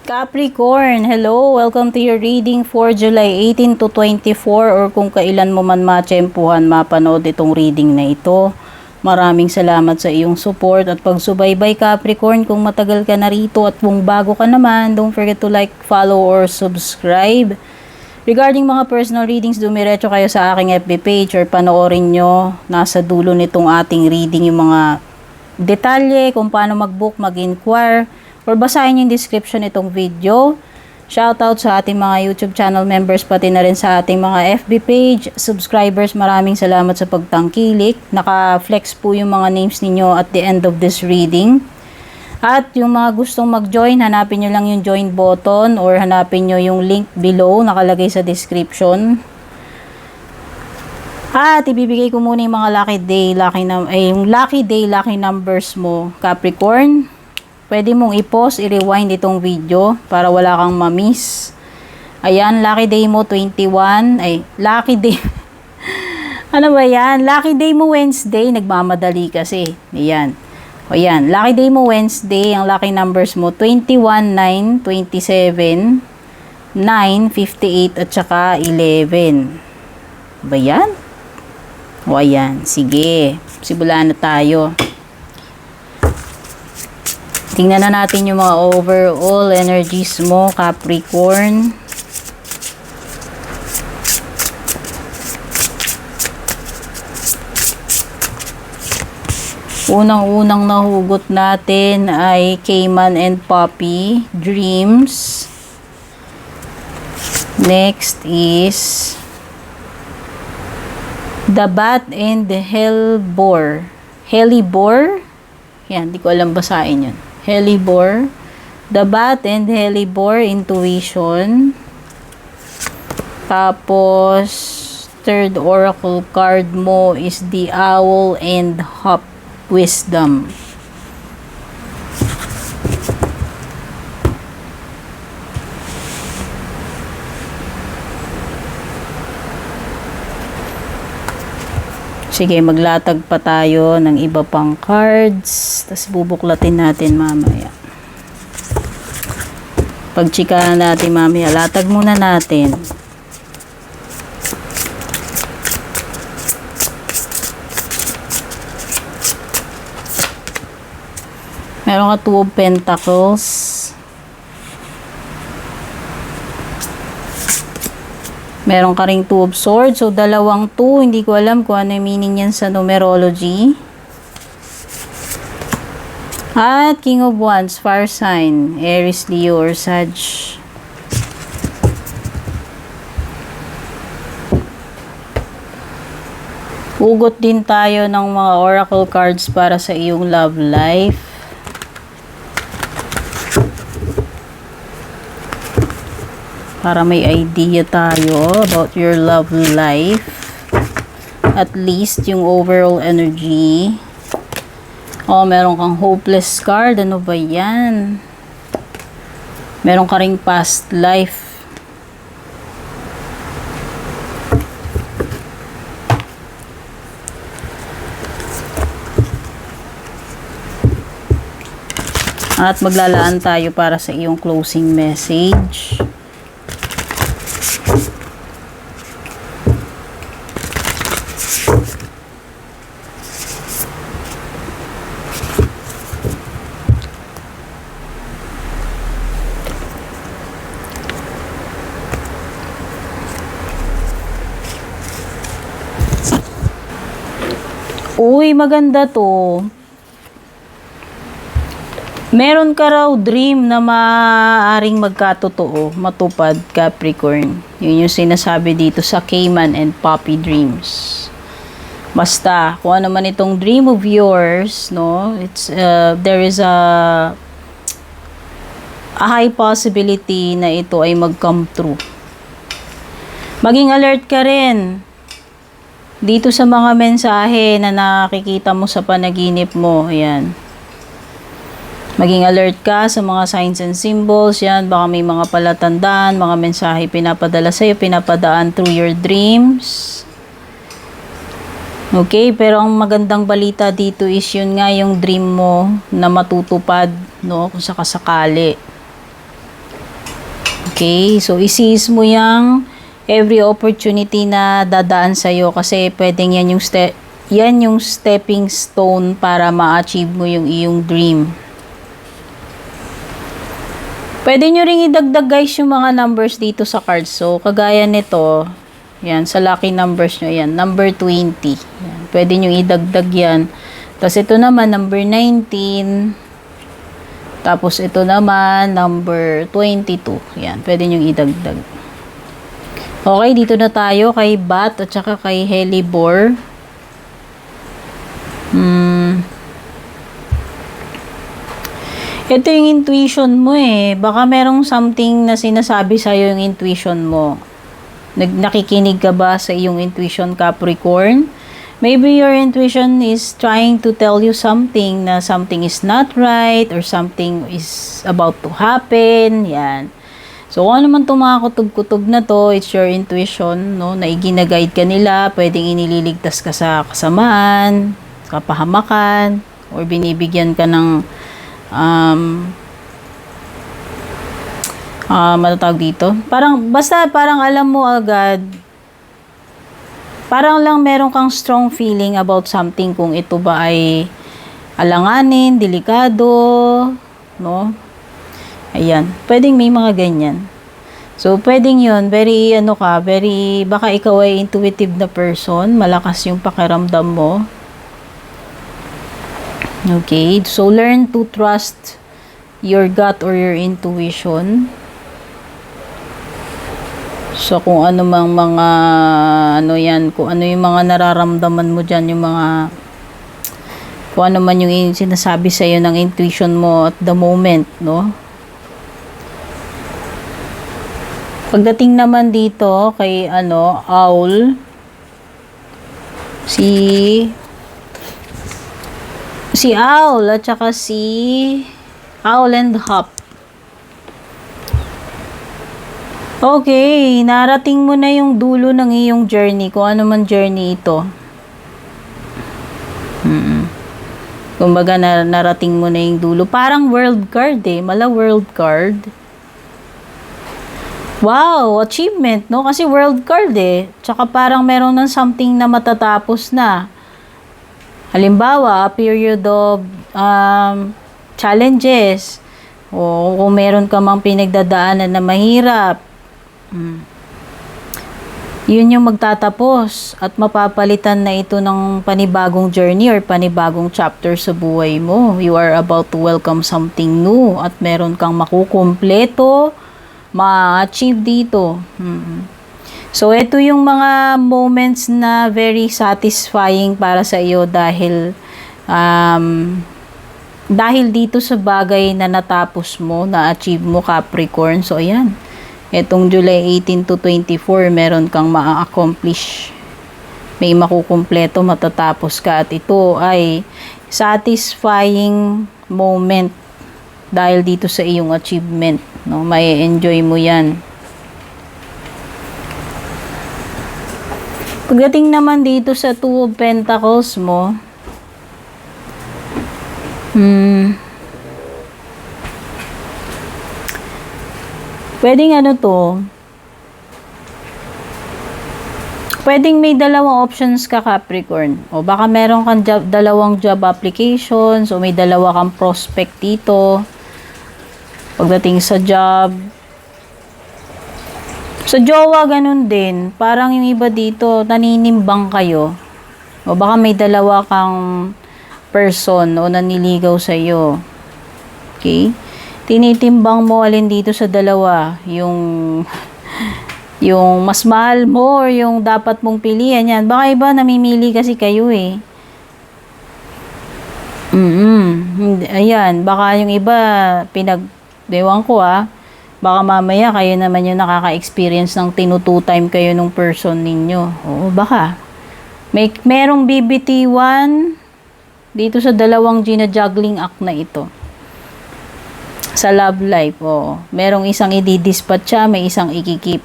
Capricorn, hello! Welcome to your reading for July 18 to 24 or kung kailan mo man matsempuhan mapanood itong reading na ito. Maraming salamat sa iyong support at pagsubaybay Capricorn kung matagal ka na rito at kung bago ka naman, don't forget to like, follow, or subscribe. Regarding mga personal readings, dumiretso kayo sa aking FB page or panoorin nyo nasa dulo nitong ating reading yung mga detalye kung paano mag-book, mag-inquire, or basahin yung description nitong video. Shoutout sa ating mga YouTube channel members, pati na rin sa ating mga FB page subscribers. Maraming salamat sa pagtangkilik. Naka-flex po yung mga names ninyo at the end of this reading. At yung mga gustong mag-join, hanapin nyo lang yung join button or hanapin nyo yung link below, nakalagay sa description. At ibibigay ko muna yung mga lucky day, lucky numbers mo, Capricorn. Pwede mong i-pause, i-rewind itong video para wala kang ma-miss. Ayan, lucky day mo 21. Lucky day. Ano ba yan? Lucky day mo Wednesday. Nagmamadali kasi. Ayan. Ayan, lucky day mo Wednesday. Ang lucky numbers mo 21, 9, 27, 9, 58, at saka 11. Ba yan? O ayan, sige. Simulan na tayo. Tingnan na natin yung mga overall energies mo, Capricorn. Unang-unang nahugot natin ay Cayman and Poppy, Dreams. Next is The Bat and the Hellebore. Hellebore? Yan, di ko alam basahin yun. Hellebore, The Bat and Hellebore, Intuition. Tapos, third oracle card mo is the Owl and Hop, Wisdom. Sige, maglatag pa tayo ng iba pang cards. Tapos bubuklatin natin mamaya. Pagchikahan natin mamaya. Latag muna natin. Meron ka 2 of Pentacles. Meron ka ring 2 of Swords. So, dalawang 2. Hindi ko alam kung ano yung meaning yan sa numerology. At King of Wands, Fire sign, Aries, Leo, or Sag. Hugot din tayo ng mga oracle cards para sa iyong love life. Para may idea tayo about your love life. At least yung overall energy. Oh, meron kang hopeless card. Ano ba yan? Meron ka ring past life. At maglalaan tayo para sa iyong closing message. Uy, maganda to. Meron ka raw dream na maaaring magkatotoo, matupad, Capricorn. Yun yung sinasabi dito sa Cayman and Poppy Dreams. Basta, kung ano man itong dream of yours, no, there is a high possibility na ito ay mag-come true. Maging alert ka rin dito sa mga mensahe na nakikita mo sa panaginip mo. Ayan. Maging alert ka sa mga signs and symbols. Yan, baka may mga palatandaan, mga mensahe pinapadala sa'yo, pinapadaan through your dreams. Okay, pero ang magandang balita dito is yun nga yung dream mo na matutupad, no, kung sakasakali. Okay? So, i-seize mo yung every opportunity na dadaan sa'yo kasi pwedeng yan yung stepping stone para ma-achieve mo yung iyong dream. Pwede nyo ring idagdag guys yung mga numbers dito sa cards. So, kagaya nito, yan, sa lucky numbers nyo, yan, number 20. Yan, pwede nyo idagdag yan. Tapos ito naman, number 19. Tapos ito naman, number 22. Yan, pwede nyo idagdag. Okay, dito na tayo kay Bat at saka kay Helibor. Ito yung intuition mo eh. Baka merong something na sinasabi sa'yo yung intuition mo. Nakikinig ka ba sa iyong intuition, Capricorn? Maybe your intuition is trying to tell you something na something is not right or something is about to happen. Yan. So, kung ano man itong mga kutob-kutob na to, it's your intuition, no? Na iginaguide ka nila, pwedeng inililigtas ka sa kasamaan, kapahamakan, or binibigyan ka ng matatawag dito. Basta parang alam mo agad, parang lang meron kang strong feeling about something kung ito ba ay alanganin, delikado, no? Ayan. Pwedeng may mga ganyan. So, pwedeng yun. Baka ikaw ay intuitive na person. Malakas yung pakiramdam mo. Okay. So, learn to trust your gut or your intuition. So, kung ano mang mga, kung ano yung mga nararamdaman mo dyan, kung ano man yung sinasabi sa'yo ng intuition mo at the moment, no? Pagdating naman dito, kay, Owl, si Owl, at saka si Owl and Hop. Okay, narating mo na yung dulo ng iyong journey, kung ano man journey ito. Kumbaga, narating mo na yung dulo. Parang world card eh, world card. Wow, achievement, no? Kasi world card eh. Tsaka parang meron ng something na matatapos na. Halimbawa, a period of challenges. O kung meron ka mang pinagdadaanan na mahirap. Yun yung magtatapos at mapapalitan na ito ng panibagong journey or panibagong chapter sa buhay mo. You are about to welcome something new at meron kang makukumpleto, ma-achieve dito. So, ito yung mga moments na very satisfying para sa iyo dahil dito sa bagay na natapos mo, na-achieve mo, Capricorn. So, ayan. Etong July 18 to 24, meron kang ma-accomplish. May makukumpleto, matatapos ka. At ito ay satisfying moment dahil dito sa iyong achievement. No? May enjoy mo yan. Pagdating naman dito sa Two of Pentacles mo, pwedeng pwedeng may dalawang options ka, Capricorn. O baka meron kang dalawang job applications o may dalawa kang prospect dito. Pagdating sa job, sa jowa, ganun din. Parang yung iba dito, naninimbang kayo. O baka may dalawa kang person o naniligaw sa'yo. Okay? Tinitimbang mo alin dito sa dalawa. Yung mas mahal mo or yung dapat mong pilihan yan. Baka iba, namimili kasi kayo eh. Ayan, baka yung iba, dewan ko baka mamaya kayo naman yung nakaka-experience ng time kayo nung person ninyo. Oo, baka. Merong BBT1 dito sa dalawang gina-juggling act na ito. Sa love life, merong isang i-dispatch siya, may isang ikikip.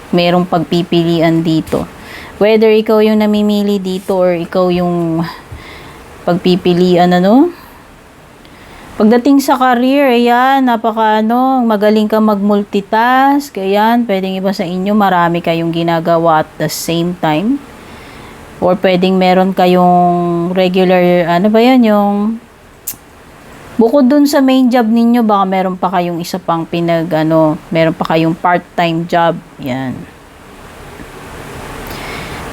Merong pagpipilian dito. Whether ikaw yung namimili dito or ikaw yung pagpipilian, Pagdating sa career, ayan, magaling ka mag-multitask. Ayan, pwedeng iba sa inyo, marami kayong ginagawa at the same time. Or pwedeng meron kayong regular, bukod dun sa main job ninyo, baka meron pa kayong isa pang meron pa kayong part-time job. Yan.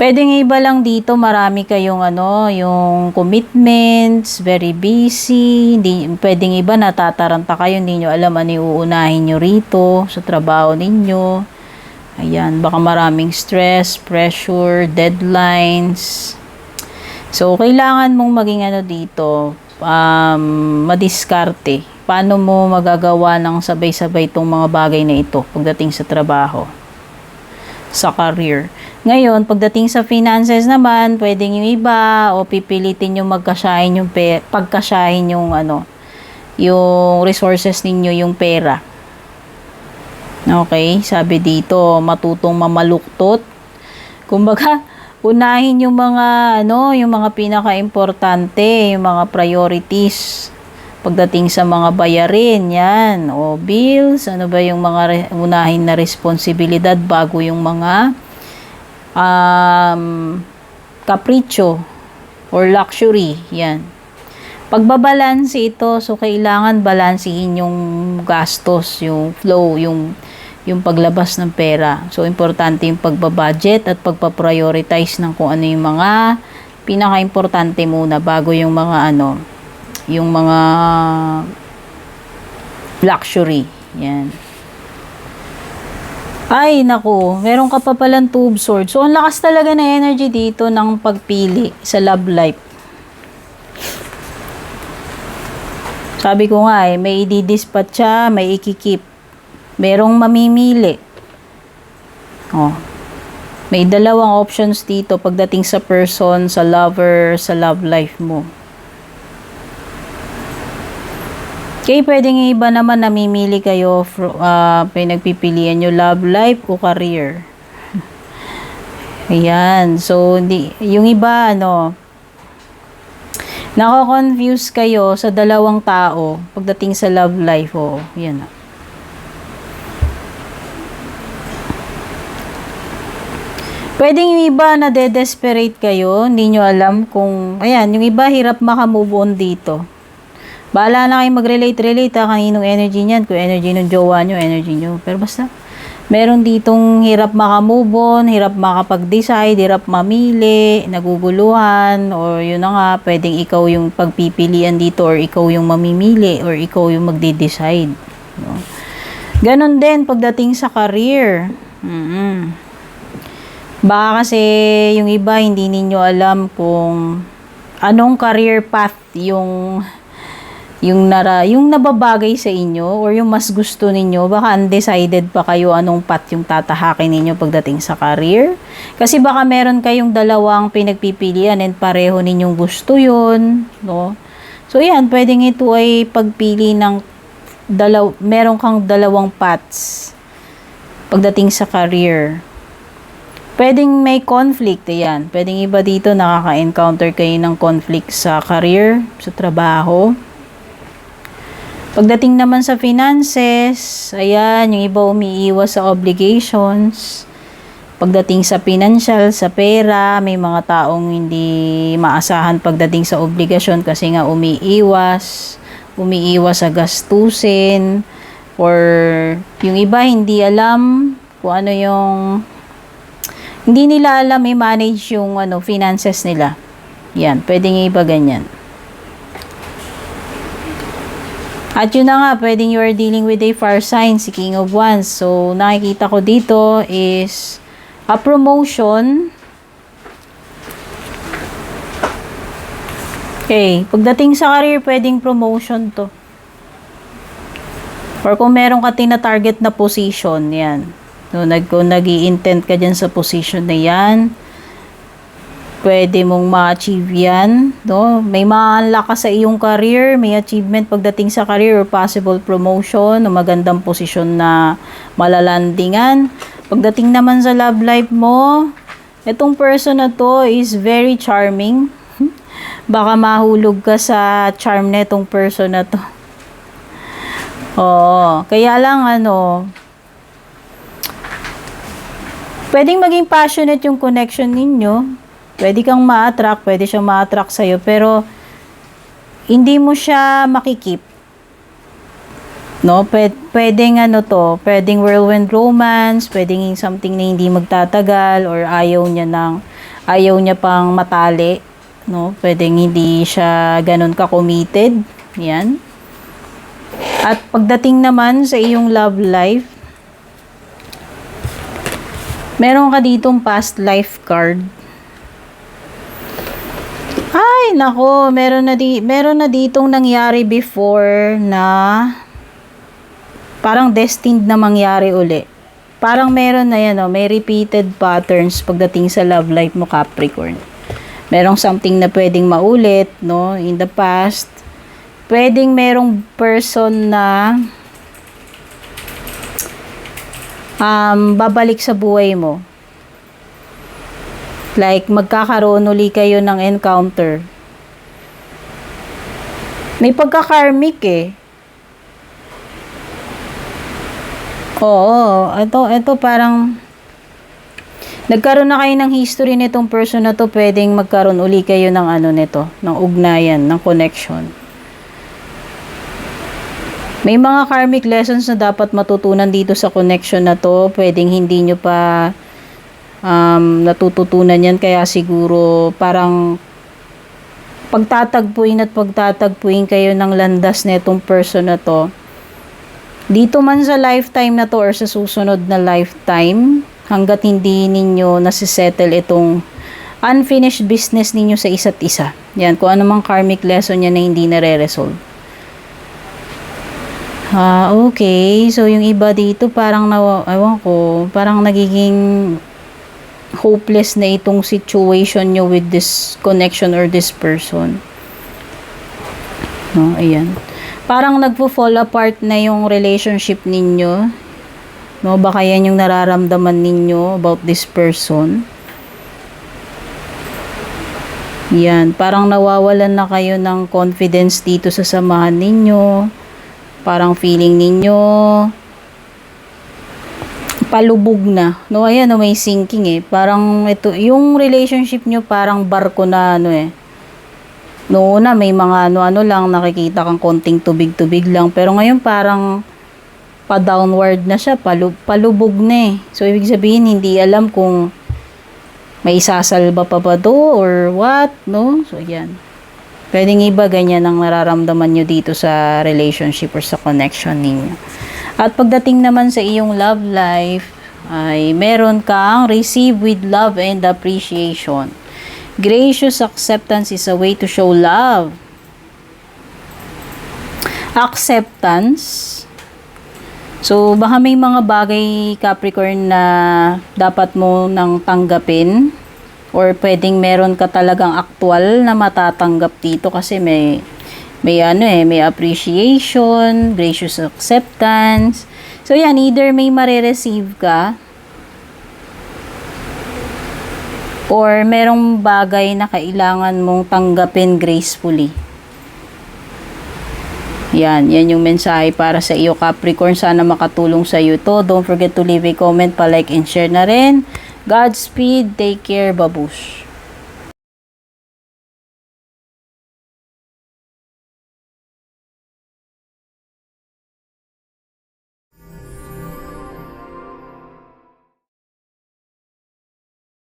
Pwedeng iba lang dito, marami kayong yung commitments, very busy. Pwedeng iba natataranta kayo, hindi nyo alam ano uunahin nyo rito sa trabaho ninyo. Ayan, baka maraming stress, pressure, deadlines. So, kailangan mong maging dito, madiskarte. Paano mo magagawa ng sabay-sabay itong mga bagay na ito pagdating sa trabaho, sa career. Ngayon, pagdating sa finances naman, pwedeng yung iba o pipilitin yung pagkasyahin yung yung resources ninyo, yung pera. Okay, sabi dito, matutong mamaluktot. Kumbaga, unahin yung yung mga pinaka-importante, yung mga priorities pagdating sa mga bayarin, yan, o bills, ano ba yung mga unahin na responsibilidad bago yung mga kapritsyo or luxury, yan. Pagbabalanse ito, so kailangan balansihin yung gastos, yung flow, yung paglabas ng pera. So, importante yung pagbabudget at pagpaprioritize ng kung ano yung mga pinaka-importante muna bago yung mga yung mga luxury. Yan. Ay, naku, meron ka pa palang tube sword. So, ang lakas talaga na energy dito ng pagpili sa love life. Sabi ko nga may i-dispatch siya, may ikikip. Merong mamimili. Oh. May dalawang options dito pagdating sa person, sa lover, sa love life mo. Okay, pwedeng iba naman namimili kayo, pinagpipilian nyo love life o career. Ayan. So, yung iba, nako-confuse kayo sa dalawang tao pagdating sa love life. Oh, yan. Pwedeng yung iba na desperate kayo, hindi nyo alam kung, yung iba hirap makamove on dito. Bahala na kayo mag-relate kaninong energy niyan, kung energy ng jowa nyo, energy nyo. Pero basta, meron ditong hirap makamove on, hirap makapag-decide, hirap mamili, naguguluhan, or yun na nga, pwedeng ikaw yung pagpipilian dito, or ikaw yung mamimili, or ikaw yung magde-decide. No? Ganon din pagdating sa career. Baka kasi yung iba, hindi ninyo alam kung anong career path yung nababagay sa inyo or yung mas gusto ninyo, baka undecided pa kayo anong path yung tatahakin ninyo pagdating sa career. Kasi baka meron kayong dalawang pinagpipilian and pareho ninyong gusto yun, no? So yan, pwedeng ito ay pagpili ng meron kang dalawang paths pagdating sa career. Pwedeng may conflict, yan. Pwedeng iba dito nakaka-encounter kayo ng conflict sa career, sa trabaho. Pagdating naman sa finances, ayan, yung iba umiiwas sa obligations. Pagdating sa financial, sa pera, may mga taong hindi maasahan pagdating sa obligasyon kasi nga umiiwas sa gastusin, or yung iba hindi alam kung ano hindi nila alam i-manage yung finances nila. Yan, pwedeng iba ganyan. At yun na nga, pwedeng you are dealing with a fire sign, si King of Wands. So, nakikita ko dito is a promotion. Okay, pagdating sa career, pwedeng promotion to. Or kung meron ka tina-target na position, yan. So, kung nag-i-intend ka dyan sa position na yan, pwede mong ma-achieve yan. No? May ma-unlock ka sa iyong career, may achievement pagdating sa career or possible promotion o magandang posisyon na malalandingan. Pagdating naman sa love life mo, itong person na to is very charming. Baka mahulog ka sa charm na itong person na to. Oo, kaya lang pwedeng maging passionate yung connection ninyo. Pwede kang ma-attract, pwede siyang ma-attract sa'yo, pero hindi mo siya makikip. No, pwedeng pwedeng whirlwind romance, pwedeng something na hindi magtatagal or ayaw niya pang matali, no? Pwedeng hindi siya ganun ka-committed. Yan. At pagdating naman sa iyong love life, meron ka ditong past life card. Ay, nako, meron na ditong nangyari before na parang destined na mangyari uli. Parang meron na yan, may repeated patterns pagdating sa love life mo, Capricorn. Merong something na pwedeng maulit, no, in the past. Pwedeng merong person na babalik sa buhay mo. Like, magkakaroon uli kayo ng encounter. May pagka-karmic eh. Oo, ito parang nagkaroon na kayo ng history nitong person na to, pwedeng magkaroon uli kayo ng ng ugnayan, ng connection. May mga karmic lessons na dapat matutunan dito sa connection na to. Pwedeng hindi nyo pa natututunan yan. Kaya siguro parang pagtatagpuin kayo ng landas na itong person na to. Dito man sa lifetime na to or sa susunod na lifetime, hanggat hindi ninyo nasisettle itong unfinished business ninyo sa isa't isa. Yan, kung ano mang karmic lesson yan na hindi nare-resolve. Okay. So, yung iba dito parang parang nagiging hopeless na itong situation nyo with this connection or this person. No, ayan. Parang nagpo-fall apart na yung relationship ninyo. No, baka yan yung nararamdaman ninyo about this person. Yan, parang nawawalan na kayo ng confidence dito sa samahan ninyo. Parang feeling ninyo palubog na. No, ayan, may sinking eh. Parang ito, yung relationship nyo parang barko na Noon na may mga lang nakikita kang konting tubig-tubig lang. Pero ngayon parang pa-downward na siya, palubog na eh. So, ibig sabihin, hindi alam kung may isasalba pa ba do or what, no? So, ayan. Pwedeng iba ganyan ang nararamdaman nyo dito sa relationship or sa connection ninyo. At pagdating naman sa iyong love life, ay meron kang receive with love and appreciation. Gracious acceptance is a way to show love. Acceptance. So, baka may mga bagay, Capricorn, na dapat mo nang tanggapin. Or pwedeng meron ka talagang aktual na matatanggap dito kasi may appreciation, gracious acceptance. So yan, either may marireceive ka or merong bagay na kailangan mong tanggapin gracefully. Yan yung mensahe para sa iyo, Capricorn. Sana makatulong sa iyo to. Don't forget to leave a comment, pa-like and share na rin. Godspeed, take care, babush.